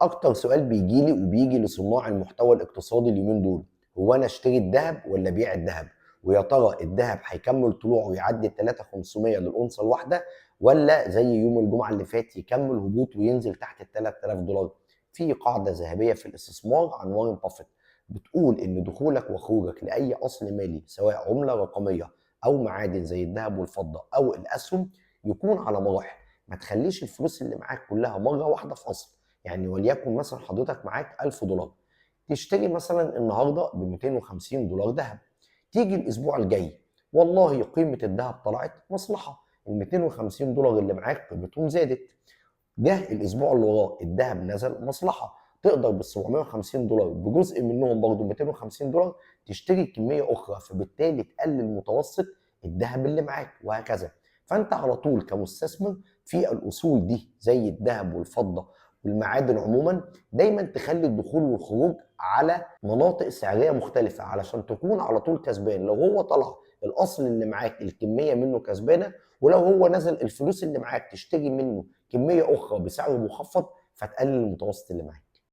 اكتر سؤال بيجي لي وبيجي لصناع المحتوى الاقتصادي اليومين دول، هو انا اشتري الذهب ولا ابيع الذهب؟ ويا ترى الذهب هيكمل طلوعه ويعدي ال 3500 للأونصة الواحدة، ولا زي يوم الجمعة اللي فات يكمل هبوط وينزل تحت ال 3000 دولار؟ في قاعدة ذهبية في الاستثمار عن وارن بافيت بتقول ان دخولك وخروجك لاي اصل مالي سواء عملة رقمية او معادن زي الذهب والفضة او الاسهم يكون على مراحل. ما تخليش الفلوس اللي معاك كلها مرة واحدة في اصل. يعني وليكن مثلا حضرتك معاك 1000 دولار، تشتري مثلا النهارده ب 250 دولار ذهب، تيجي الاسبوع الجاي والله قيمه الذهب طلعت مصلحه، ال 250 دولار اللي معاك قيمتهم زادت. جه الاسبوع اللي وراه الذهب نزل مصلحه، تقدر بال 750 دولار بجزء منهم برضه 250 دولار تشتري كميه اخرى، فبالتالي تقلل متوسط الذهب اللي معاك وهكذا. فانت على طول كمستثمر في الاصول دي زي الذهب والفضه والمعادن عموما، دايما تخلي الدخول والخروج على مناطق سعريه مختلفه علشان تكون على طول كسبان. لو هو طلع الاصل اللي معاك الكميه منه كسبانه، ولو هو نزل الفلوس اللي معاك تشتري منه كميه اخرى بسعر مخفض فتقلل المتوسط اللي معاك.